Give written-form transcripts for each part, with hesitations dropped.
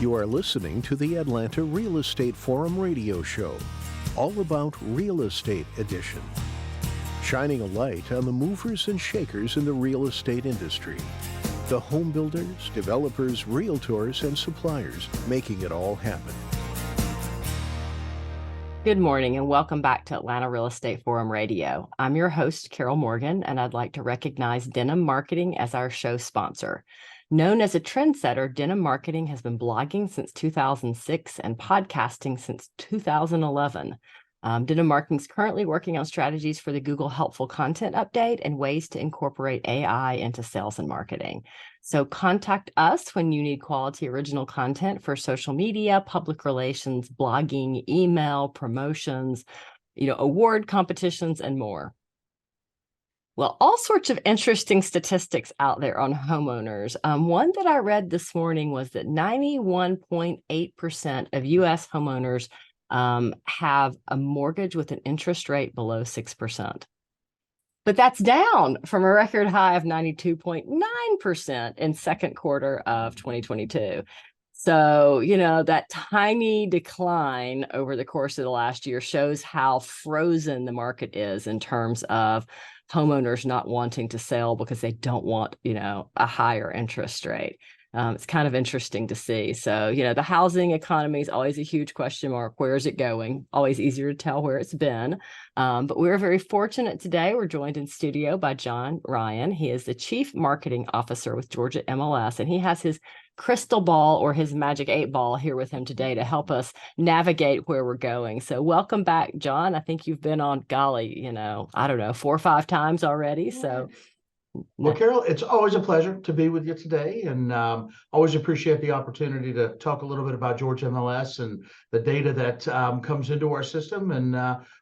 You are listening to the Atlanta Real Estate Forum radio show, all about real estate edition, shining a light on the movers and shakers in the real estate industry, the home builders, developers, realtors, and suppliers making it all happen. Good morning and welcome back to Atlanta Real Estate Forum Radio. I'm your host, Carol Morgan, and I'd like to recognize Denim Marketing as our show sponsor. Known as a trendsetter, Denim Marketing has been blogging since 2006 and podcasting since 2011. Denim Marketing is currently working on strategies for the Google Helpful Content Update and ways to incorporate AI into sales and marketing. So contact us when you need quality original content for social media, public relations, blogging, email, promotions, award competitions, and more. Well, all sorts of interesting statistics out there on homeowners. One that I read this morning was that 91.8% of U.S. homeowners have a mortgage with an interest rate below 6%. But that's down from a record high of 92.9% in second quarter of 2022. So, that tiny decline over the course of the last year shows how frozen the market is in terms of homeowners not wanting to sell because they don't want, a higher interest rate. It's kind of interesting to see. So, the housing economy is always a huge question mark. Where is it going? Always easier to tell where it's been. But we're very fortunate today. We're joined in studio by John Ryan. He is the Chief Marketing Officer with Georgia MLS, and he has his crystal ball or his magic 8-ball here with him today to help us navigate where we're going. So welcome back, John. I think you've been on, 4 or 5 times already. So. Well, Carol, it's always a pleasure to be with you today, and always appreciate the opportunity to talk a little bit about Georgia MLS and the data that comes into our system, and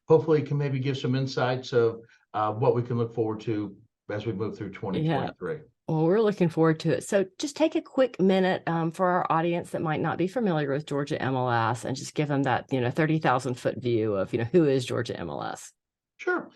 hopefully can maybe give some insights of what we can look forward to as we move through 2023. Yeah. Well, we're looking forward to it. So just take a quick minute for our audience that might not be familiar with Georgia MLS and just give them that, 30,000 foot view of, who is Georgia MLS? Sure.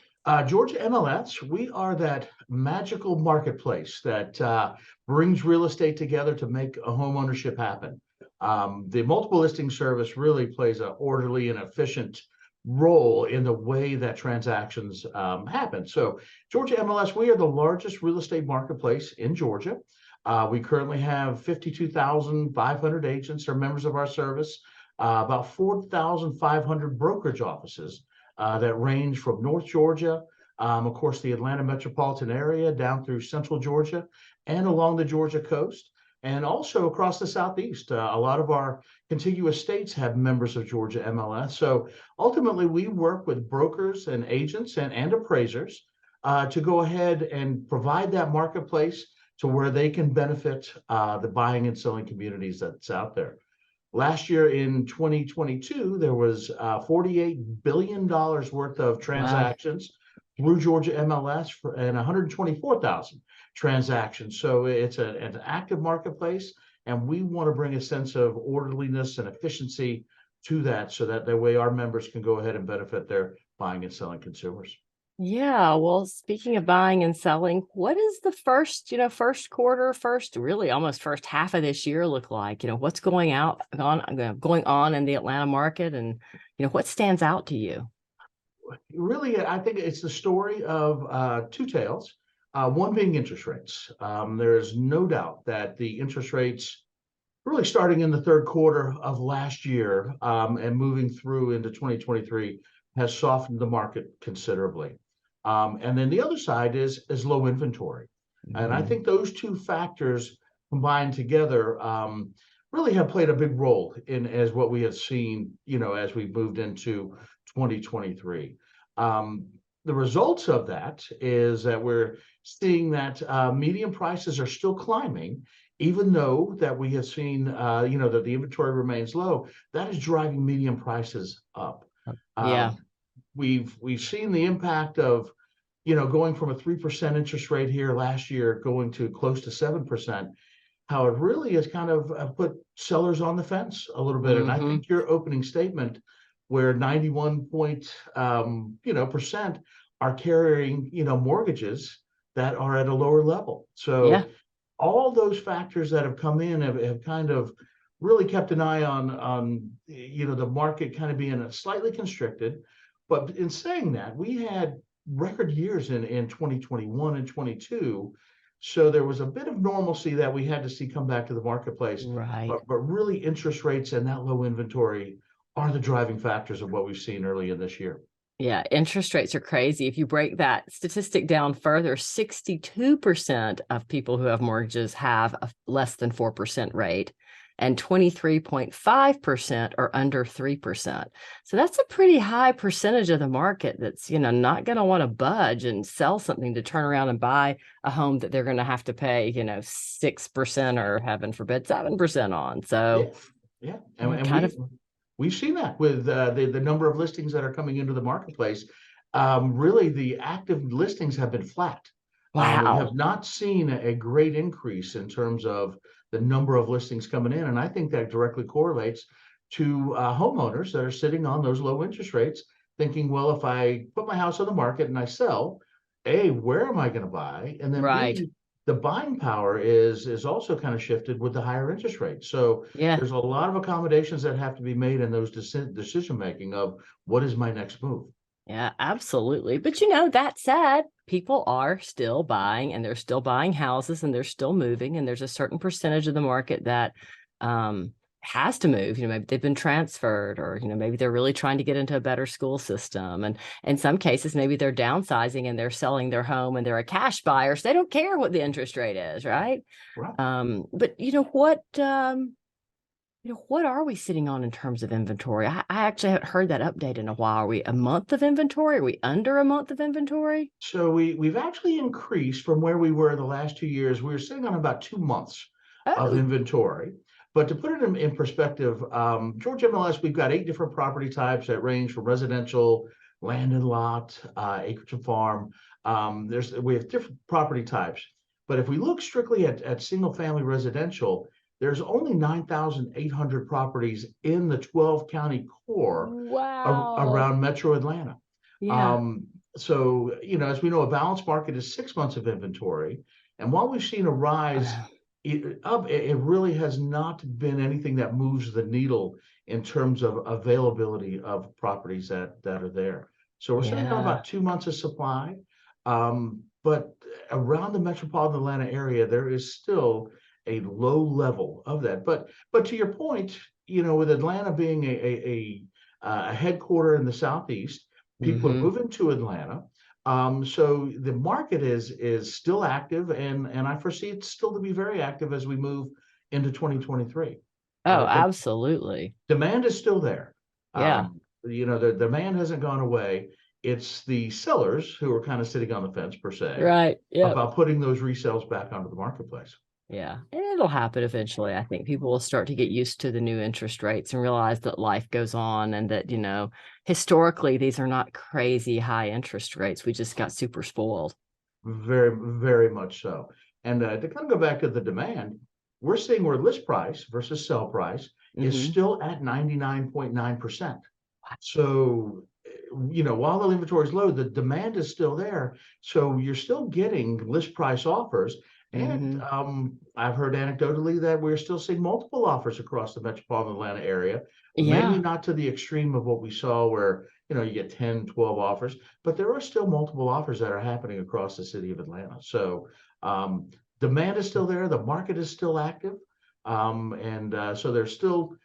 Georgia MLS, we are that magical marketplace that brings real estate together to make a home ownership happen. The multiple listing service really plays an orderly and efficient role in the way that transactions happen. So Georgia MLS, we are the largest real estate marketplace in Georgia. We currently have 52,500 agents are members of our service, about 4,500 brokerage offices that range from North Georgia, of course, the Atlanta metropolitan area, down through central Georgia and along the Georgia coast, and also across the Southeast. A lot of our contiguous states have members of Georgia MLS. So ultimately, we work with brokers and agents and appraisers to go ahead and provide that marketplace to where they can benefit the buying and selling communities that's out there. Last year in 2022, there was $48 billion worth of transactions through Georgia MLS and 124,000 transactions. So it's an active marketplace, and we want to bring a sense of orderliness and efficiency to that so that way our members can go ahead and benefit their buying and selling consumers. Yeah, well, speaking of buying and selling, what is the first quarter, almost first half of this year look like? What's going on in the Atlanta market, and what stands out to you? Really, I think it's the story of two tales. One being interest rates. There is no doubt that the interest rates, really starting in the third quarter of last year and moving through into 2023, has softened the market considerably. And then the other side is low inventory. Mm-hmm. And I think those two factors combined together really have played a big role in as what we have seen, as we moved into 2023. The results of that is that we're seeing that median prices are still climbing, even though that we have seen, that the inventory remains low. That is driving median prices up. Yeah. We've seen the impact of, going from a 3% interest rate here last year, going to close to 7%, how it really has kind of put sellers on the fence a little bit. Mm-hmm. And I think your opening statement, where 91% are carrying, mortgages that are at a lower level. So all those factors that have come in have kind of really kept an eye on the market kind of being slightly constricted. But in saying that, we had record years in 2021 and 22. So there was a bit of normalcy that we had to see come back to the marketplace. Right. But really interest rates and that low inventory are the driving factors of what we've seen early in this year. Yeah, interest rates are crazy. If you break that statistic down further, 62% of people who have mortgages have a less than 4% rate, and 23.5% are under 3%. So that's a pretty high percentage of the market that's, not going to want to budge and sell something to turn around and buy a home that they're going to have to pay, 6% or heaven forbid 7% on. So yeah. And kind of we've seen that with the number of listings that are coming into the marketplace. Really, the active listings have been flat. We wow. have not seen a great increase in terms of the number of listings coming in. And I think that directly correlates to homeowners that are sitting on those low interest rates, thinking, well, if I put my house on the market and I sell, A, where am I going to buy? And then Right. B, the buying power is also kind of shifted with the higher interest rates. So Yeah. there's a lot of accommodations that have to be made in those decision making of what is my next move. Yeah, absolutely. But that said, people are still buying and they're still buying houses and they're still moving. And there's a certain percentage of the market that has to move. Maybe they've been transferred, or, maybe they're really trying to get into a better school system. And in some cases, maybe they're downsizing and they're selling their home and they're a cash buyer. So they don't care what the interest rate is, right? Right. But what are we sitting on in terms of inventory? I actually haven't heard that update in a while. Are we a month of inventory? Are we under a month of inventory? So we've actually increased from where we were the last 2 years. We were sitting on about 2 months of inventory. But to put it in perspective, Georgia MLS, we've got 8 different property types that range from residential, land and lot, acreage and farm. We have different property types. But if we look strictly at single family residential, there's only 9,800 properties in the 12 county core Wow. around Metro Atlanta. Yeah. So, as we know, a balanced market is 6 months of inventory. And while we've seen a rise it really has not been anything that moves the needle in terms of availability of properties that are there. So we're sitting on about 2 months of supply. But around the metropolitan Atlanta area, there is still a low level of that. But to your point, with Atlanta being a headquarter in the Southeast, people are moving to Atlanta. So the market is still active, and I foresee it still to be very active as we move into 2023. Oh, absolutely. Demand is still there. Yeah. The demand hasn't gone away. It's the sellers who are kind of sitting on the fence per se, Right. Yeah. about putting those resales back onto the marketplace. Yeah. And it'll happen eventually. I think people will start to get used to the new interest rates and realize that life goes on, and that, historically, these are not crazy high interest rates. We just got super spoiled. Very, very much so. And to kind of go back to the demand, we're seeing where list price versus sell price is still at 99.9%. So, while the inventory is low, the demand is still there. So you're still getting list price offers. And I've heard anecdotally that we're still seeing multiple offers across the metropolitan Atlanta area. Yeah. Maybe not to the extreme of what we saw where, you get 10, 12 offers, but there are still multiple offers that are happening across the city of Atlanta. So demand is still there. The market is still active. So there's still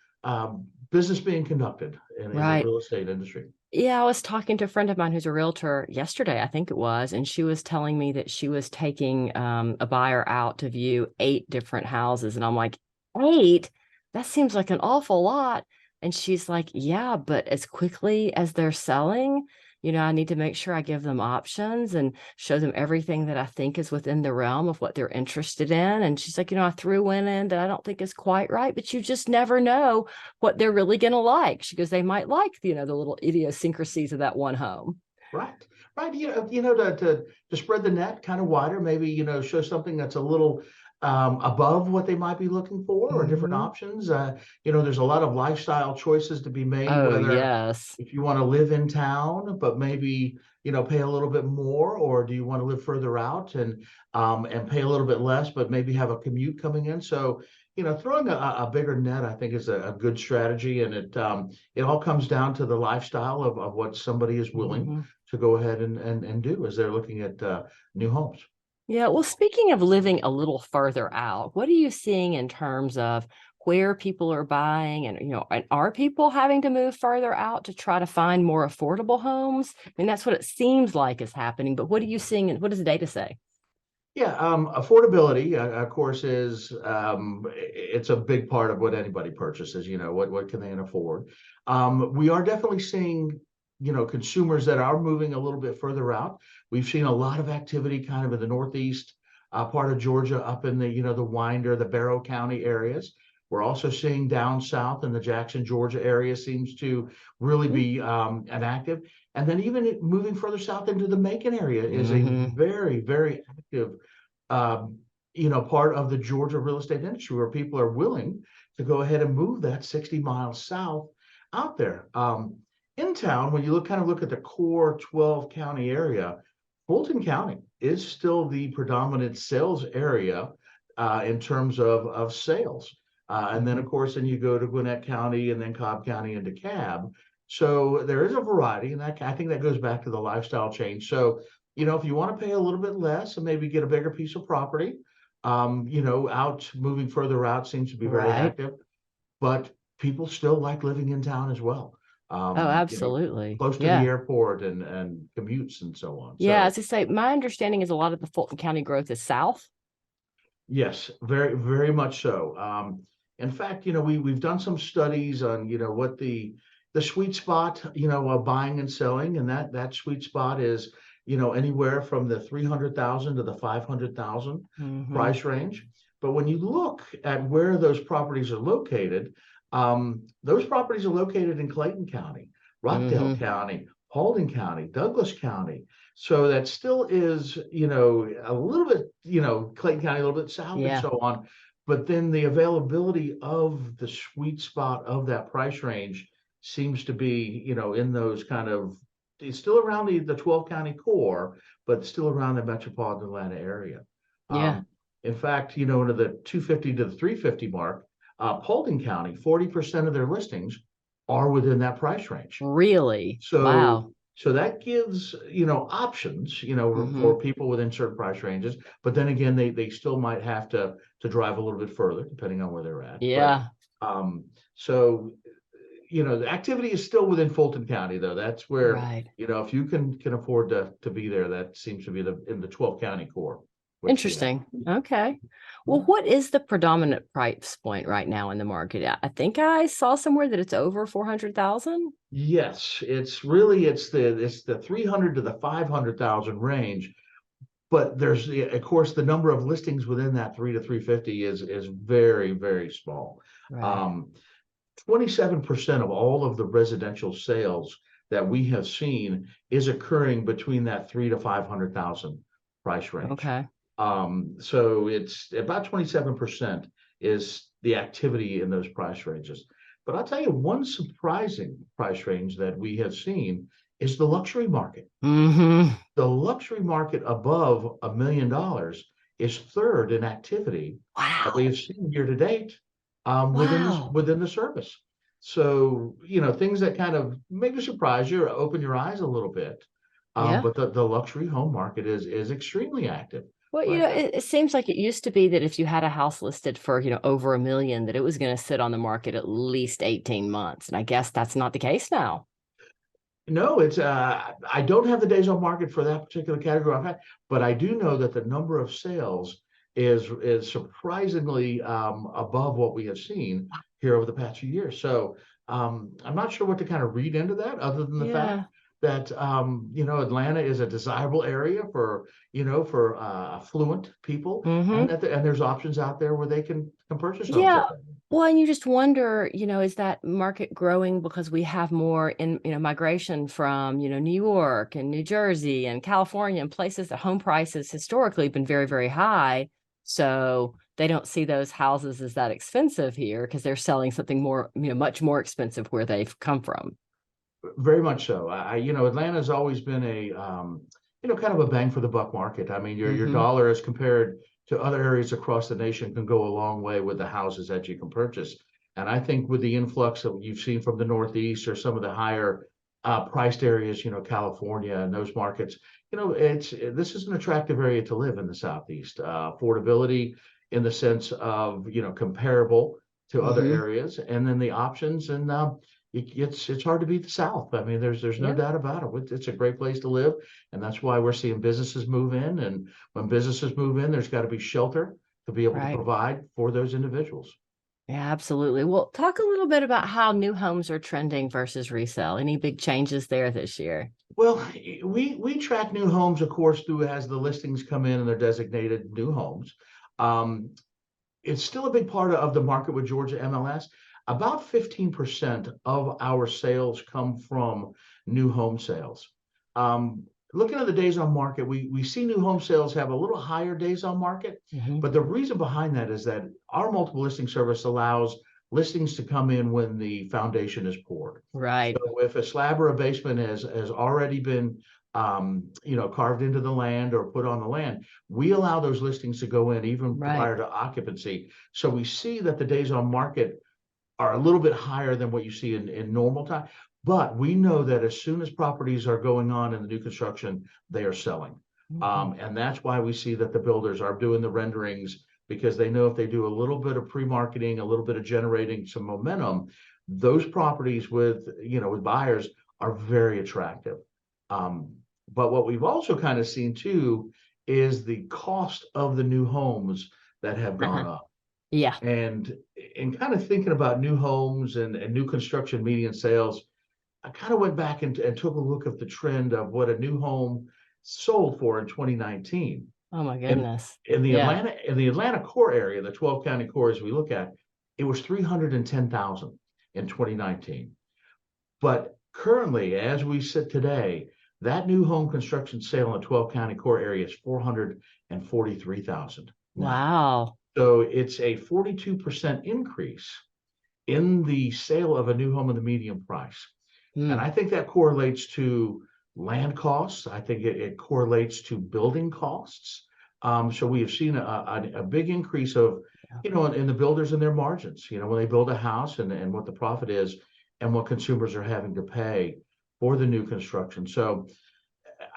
business being conducted in the real estate industry. Yeah, I was talking to a friend of mine who's a realtor yesterday, I think it was, and she was telling me that she was taking a buyer out to view 8 different houses. And I'm like, 8? That seems like an awful lot. And she's like, yeah, but as quickly as they're selling, I need to make sure I give them options and show them everything that I think is within the realm of what they're interested in. And she's like, I threw one in that I don't think is quite right, but you just never know what they're really going to like. She goes, they might like, the little idiosyncrasies of that one home. Right. To spread the net kind of wider, maybe, show something that's a little above what they might be looking for, or different options. There's a lot of lifestyle choices to be made. Oh, whether yes. If you want to live in town, but maybe, pay a little bit more, or do you want to live further out and pay a little bit less, but maybe have a commute coming in? So, throwing a bigger net, I think, is a good strategy, and it all comes down to the lifestyle of what somebody is willing to go ahead and do as they're looking at new homes. Yeah, well, speaking of living a little further out, what are you seeing in terms of where people are buying, and and are people having to move further out to try to find more affordable homes? I mean, that's what it seems like is happening, but what are you seeing, and what does the data say? Yeah, affordability, of course, is it's a big part of what anybody purchases. What can they afford? We are definitely seeing consumers that are moving a little bit further out. We've seen a lot of activity kind of in the northeast part of Georgia, up in the Winder, the Barrow County areas. We're also seeing down south in the Jackson, Georgia area seems to really be an active. And then even moving further south into the Macon area is a very, very active, part of the Georgia real estate industry, where people are willing to go ahead and move that 60 miles south out there. In town, when you look at the core 12 county area, Fulton County is still the predominant sales area in terms of sales. And then, of course, then you go to Gwinnett County and then Cobb County and DeKalb. So there is a variety, and I think that goes back to the lifestyle change. So, if you want to pay a little bit less and maybe get a bigger piece of property, moving further out seems to be very active, but people still like living in town as well. Oh, absolutely. Close to the airport and commutes and so on. Yeah, as I say, my understanding is a lot of the Fulton County growth is south. Yes, very, very much so. In fact, we've done some studies on, what the sweet spot, of buying and selling, and that sweet spot is, anywhere from the 300,000 to the 500,000 price range. But when you look at where those properties are located, those properties are located in Clayton County, Rockdale County, Paulding County, Douglas County. So that still is, a little bit, Clayton County, a little bit south and so on. But then the availability of the sweet spot of that price range seems to be, in those kind of, it's still around the 12 county core, but still around the metropolitan Atlanta area. In fact, into the 250 to the 350 mark, Paulding County, 40% of their listings are within that price range. Really? So, wow. So that gives, options, for people within certain price ranges. But then again, they still might have to drive a little bit further, depending on where they're at. Yeah. But, so, the activity is still within Fulton County, though. That's where, if you can afford to be there, that seems to be in the 12 county core. Interesting. Okay. Well, what is the predominant price point right now in the market? I think I saw somewhere that it's over 400,000. Yes, it's the 300 to the 500,000 range, but there's of course the number of listings within that 3 to 350 is very, very small. 27% of all of the residential sales that we have seen is occurring between that 3 to 500,000 price range. Okay. So it's about 27% is the activity in those price ranges. But I'll tell you, one surprising price range that we have seen is the luxury market. The luxury market above $1 million is third in activity that we have seen year to date within the service. So, things that kind of maybe surprise you or open your eyes a little bit. But the luxury home market is extremely active. Well, it seems like it used to be that if you had a house listed for, over $1 million, that it was going to sit on the market at least 18 months. And I guess that's not the case now. No, it's I don't have the days on market for that particular category I've had, but I do know that the number of sales is surprisingly above what we have seen here over the past few years. So I'm not sure what to kind of read into that, other than the fact that Atlanta is a desirable area for affluent people, and there's options out there where they can purchase homes. Well, and you just wonder, is that market growing because we have more in migration from New York and New Jersey and California and places that home prices historically have been very, very high, so they don't see those houses as that expensive here because they're selling something more, much more expensive where they've come from. Very much so. Atlanta's always been a, kind of a bang for the buck market. I mean, your dollar as compared to other areas across the nation can go a long way with the houses that you can purchase. And I think with the influx that you've seen from the Northeast or some of the higher priced areas, California and those markets, this is an attractive area to live in the Southeast. Affordability in the sense of, comparable to other Hmm. areas, and then the options, and it's hard to beat the South. I mean, there's no Yeah. doubt about it. It's a great place to live, and that's why we're seeing businesses move in. And when businesses move in, there's got to be shelter to be able to Right. provide for those individuals. Yeah, absolutely. Well, talk a little bit about how new homes are trending versus resale. Any big changes there this year? Well, we track new homes, of course, through as the listings come in and they're designated new homes. Um, it's still a big part of the market with Georgia MLS. About 15% of our sales come from new home sales. Um, Looking at the days on market, we see new home sales have a little higher days on market, Hmm. but the reason behind that is that our multiple listing service allows listings to come in when the foundation is poured. Right. So if a slab or a basement has already been carved into the land or put on the land, we allow those listings to go in even Right. prior to occupancy. So we see that the days on market are a little bit higher than what you see in normal time. But we know that as soon as properties are going on in the new construction, they are selling. Hmm. And that's why we see that the builders are doing the renderings, because they know if they do a little bit of pre-marketing, a little bit of generating some momentum, those properties with buyers are very attractive. Um, but what we've also kind of seen too is the cost of the new homes that have gone Uh-huh. up. Yeah. And in kind of thinking about new homes and new construction median sales, I kind of went back and took a look at the trend of what a new home sold for in 2019. Oh my And goodness. in the Yeah. Atlanta core area, the 12 county cores we look at, it was 310,000 in 2019. But currently, as we sit today, that new home construction sale in the 12 county core area is 443,000 now. Wow. So it's a 42% increase in the sale of a new home in the median price. And Mm. I think that correlates to land costs. I think it correlates to building costs. So we have seen a big increase of, Yeah. in the builders and their margins, when they build a house and what the profit is and what consumers are having to pay for the new construction. So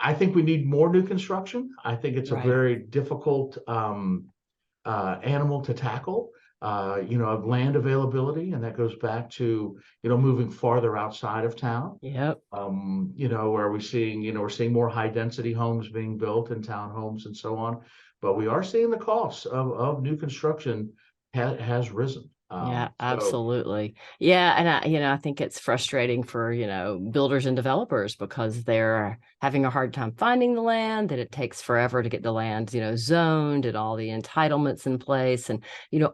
I think we need more new construction. I think it's a Right. very difficult animal to tackle, of land availability. And that goes back to, moving farther outside of town. Yep. Where we're seeing more high density homes being built and townhomes and so on. But we are seeing the costs of new construction has risen. Yeah, So absolutely. Yeah, and I think it's frustrating for, builders and developers because they're having a hard time finding the land, that it takes forever to get the land, zoned and all the entitlements in place. And,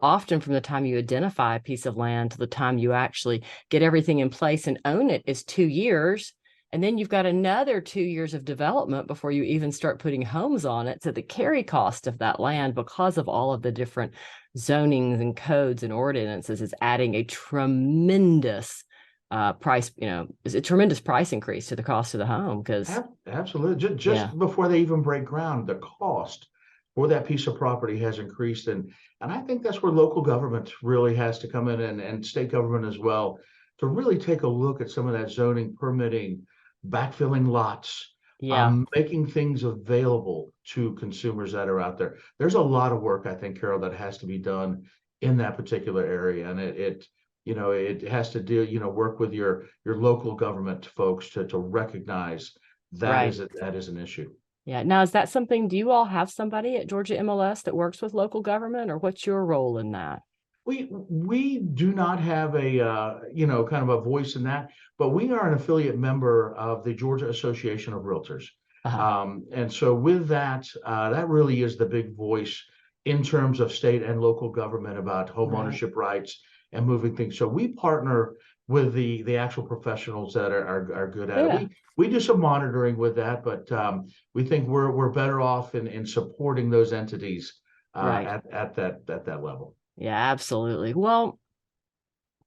often from the time you identify a piece of land to the time you actually get everything in place and own it is 2 years. And then you've got another 2 years of development before you even start putting homes on it. So the carry cost of that land, because of all of the different zonings and codes and ordinances, is adding a tremendous price, is a tremendous price increase to the cost of the home. Because absolutely, yeah, just before they even break ground, the cost for that piece of property has increased. And I think that's where local government really has to come in, and state government as well, to really take a look at some of that zoning, permitting, backfilling lots, yeah, making things available to consumers that are out there. There's a lot of work, I think, Carol, that has to be done in that particular area. And it has to do, work with your local government folks to recognize right. that is an issue. Yeah. Now, is that something, do you all have somebody at Georgia MLS that works with local government, or what's your role in that? We do not have a kind of a voice in that, but we are an affiliate member of the Georgia Association of Realtors. Uh-huh. And so with that, that really is the big voice in terms of state and local government about home Right. ownership rights and moving things. So we partner with the actual professionals that are good at it. Yeah. We do some monitoring with that, but we think we're better off in supporting those entities Right. at that level. Yeah, absolutely. Well,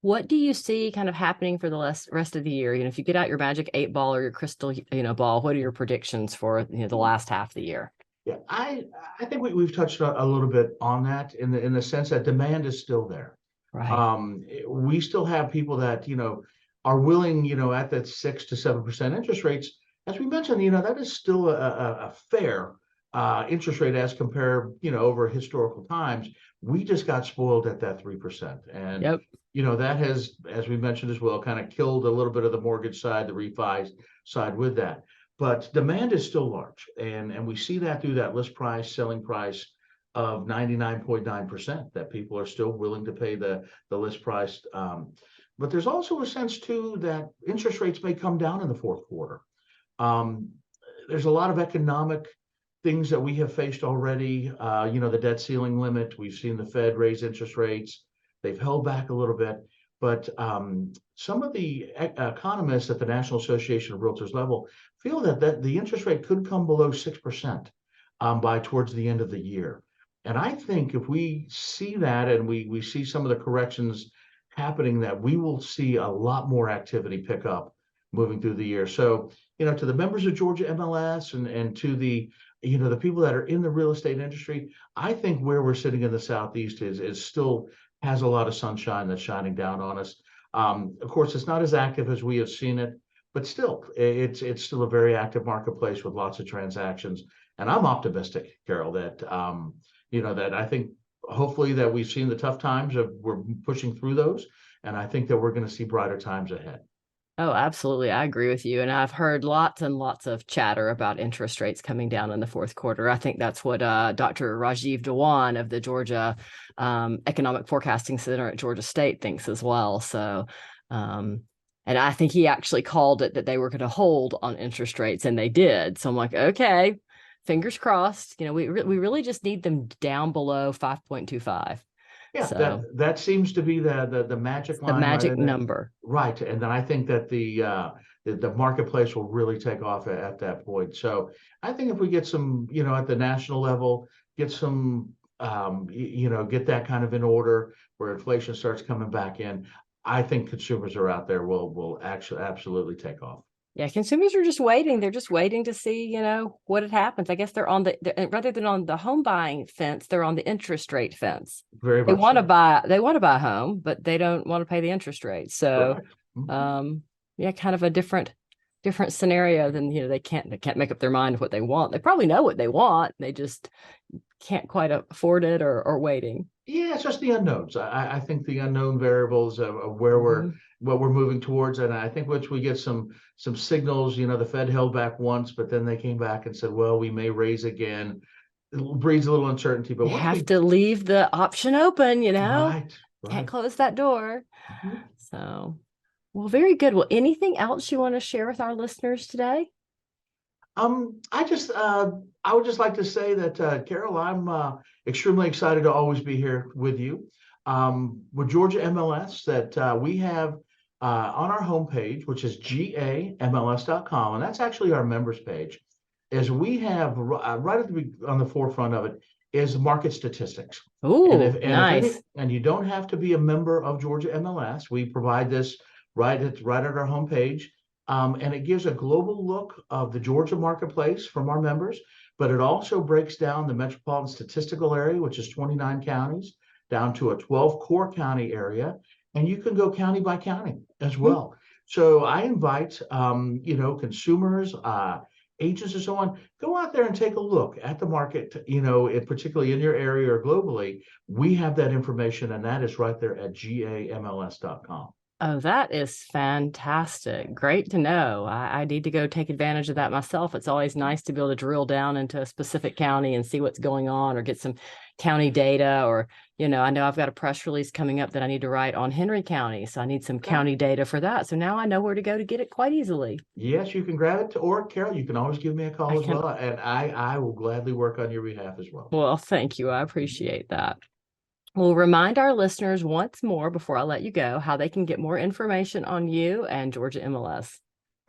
what do you see kind of happening for the rest of the year? If you get out your magic 8 ball or your crystal, ball, what are your predictions for, the last half of the year? Yeah, I think we've touched a little bit on that in the sense that demand is still there. Right. We still have people that, are willing, at that 6 to 7% interest rates. As we mentioned, that is still a fair interest rate as compared, over historical times. We just got spoiled at that 3%. And, Yep. that has, as we mentioned as well, kind of killed a little bit of the mortgage side, the refi side with that. But demand is still large. And we see that through that list price, selling price of 99.9%, that people are still willing to pay the list price. But there's also a sense too that interest rates may come down in the fourth quarter. Um, there's a lot of economic things that we have faced already. The debt ceiling limit. We've seen the Fed raise interest rates. They've held back a little bit. But some of the economists at the National Association of Realtors level feel that the interest rate could come below 6% by towards the end of the year. And I think if we see that and we see some of the corrections happening, that we will see a lot more activity pick up moving through the year. So, to the members of Georgia MLS and to the, the people that are in the real estate industry, I think where we're sitting in the Southeast is still has a lot of sunshine that's shining down on us. Of course, it's not as active as we have seen it, but still, it's still a very active marketplace with lots of transactions. And I'm optimistic, Carol, that that I think hopefully that we've seen the tough times, we're pushing through those, and I think that we're going to see brighter times ahead. Oh, absolutely. I agree with you. And I've heard lots and lots of chatter about interest rates coming down in the fourth quarter. I think that's what Dr. Rajiv Dewan of the Georgia Economic Forecasting Center at Georgia State thinks as well. So, and I think he actually called it that they were going to hold on interest rates, and they did. So I'm like, okay, fingers crossed. We really just need them down below 5.25. Yeah, So that seems to be the magic the line, magic right? number. Right, and then I think that the marketplace will really take off at that point. So I think if we get some, at the national level, get some, get that kind of in order where inflation starts coming back in, I think consumers are out there will actually absolutely take off. Yeah, consumers are just waiting. They're just waiting to see, what happens. I guess they're on rather than on the home buying fence, they're on the interest rate fence. Very They much want to so. they want to buy a home, but they don't want to pay the interest rate. So, Correct. Mhm. yeah, kind of a different scenario than, they can't make up their mind what they want. They probably know what they want. They just can't quite afford it or waiting. Yeah, it's just the unknowns. I think the unknown variables of where Mhm. what we're moving towards, and I think once we get some signals, the Fed held back once, but then they came back and said, well, we may raise again. It breeds a little uncertainty, but You once have we to leave the option open, right, can't right. close that door. Mhm. So, well, very good. Well, anything else you want to share with our listeners today? I would just like to say that, Carol, I'm extremely excited to always be here with you. With Georgia MLS, that we have on our homepage, which is gamls.com, and that's actually our members page, is we have right at on the forefront of it is market statistics. And Oh, if nice. and you don't have to be a member of Georgia MLS, we provide this right at our homepage. And it gives a global look of the Georgia marketplace from our members, but it also breaks down the metropolitan statistical area, which is 29 counties, down to a 12 core county area, and you can go county by county as well. So I invite, consumers, agents and so on, go out there and take a look at the market, particularly in your area or globally. We have that information, and that is right there at gamls.com. Oh, that is fantastic. Great to know. I need to go take advantage of that myself. It's always nice to be able to drill down into a specific county and see what's going on or get some county data or, I know I've got a press release coming up that I need to write on Henry County. So I need some county data for that. So now I know where to go to get it quite easily. Yes, you can grab it, or Carol, you can always give me a call I as can. well, and I will gladly work on your behalf as well. Well, thank you. I appreciate that. We'll remind our listeners once more before I let you go how they can get more information on you and Georgia MLS.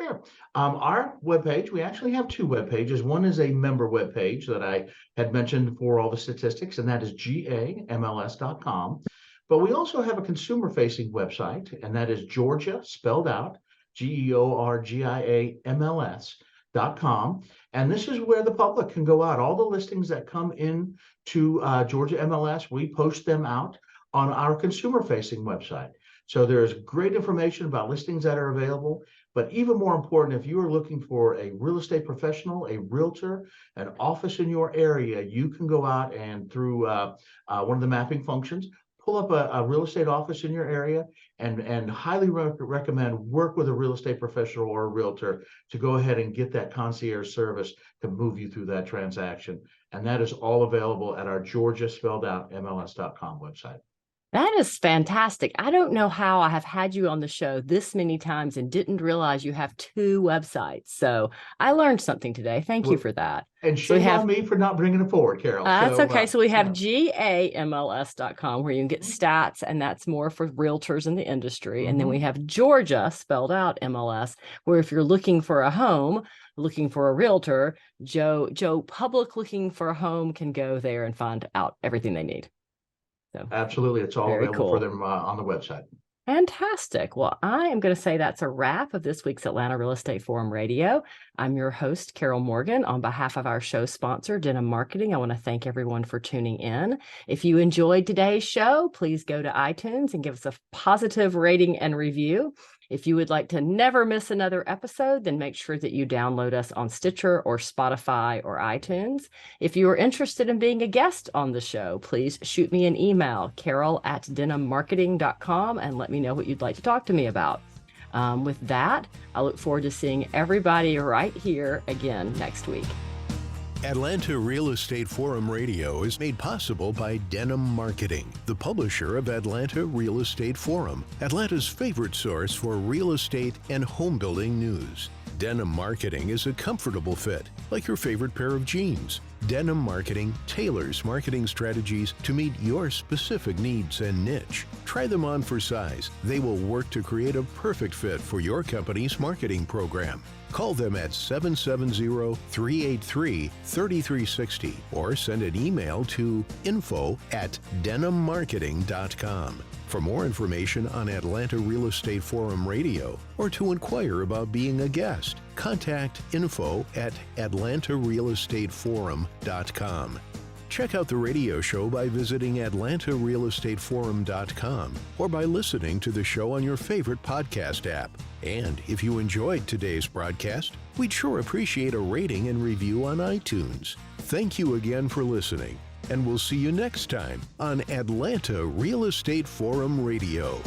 Sure. Our webpage, we actually have two web pages. One is a member webpage that I had mentioned for all the statistics, and that is gamls.com. But we also have a consumer-facing website, and that is Georgia, spelled out, GeorgiaMLS.com. MLS.com. And this is where the public can go out. All the listings that come in to Georgia MLS, we post them out on our consumer-facing website. So there's great information about listings that are available. But even more important, if you are looking for a real estate professional, a realtor, an office in your area, you can go out and through one of the mapping functions, pull up a real estate office in your area, and highly recommend work with a real estate professional or a realtor to go ahead and get that concierge service to move you through that transaction. And that is all available at our Georgia spelled out MLS.com website. That is fantastic. I don't know how I have had you on the show this many times and didn't realize you have 2 websites. So I learned something today. Thank you for that. And So we shame have, on me for not bringing it forward, Carol. that's okay. So we have yeah. GAMLS.com where you can get stats, and that's more for realtors in the industry. And then Mhm. we have Georgia spelled out MLS, where if you're looking for a home, looking for a realtor, Joe Public looking for a home can go there and find out everything they need. So Absolutely. It's all very available for cool. them on the website. Fantastic. Well, I am going to say that's a wrap of this week's Atlanta Real Estate Forum Radio. I'm your host, Carol Morgan. On behalf of our show sponsor, Denim Marketing, I want to thank everyone for tuning in. If you enjoyed today's show, please go to iTunes and give us a positive rating and review. If you would like to never miss another episode, then make sure that you download us on Stitcher or Spotify or iTunes. If you are interested in being a guest on the show, please shoot me an email, carol@denimmarketing.com, and let me know what you'd like to talk to me about. With that, I look forward to seeing everybody right here again next week. Atlanta Real Estate Forum Radio is made possible by Denim Marketing, the publisher of Atlanta Real Estate Forum, Atlanta's favorite source for real estate and home building news. Denim Marketing is a comfortable fit, like your favorite pair of jeans. Denim Marketing tailors marketing strategies to meet your specific needs and niche. Try them on for size. They will work to create a perfect fit for your company's marketing program. Call them at 770-383-3360 or send an email to info@denimmarketing.com. For more information on Atlanta Real Estate Forum Radio or to inquire about being a guest, contact info@atlantarealestateforum.com. Check out the radio show by visiting atlantarealestateforum.com or by listening to the show on your favorite podcast app. And if you enjoyed today's broadcast, we'd sure appreciate a rating and review on iTunes. Thank you again for listening, and we'll see you next time on Atlanta Real Estate Forum Radio.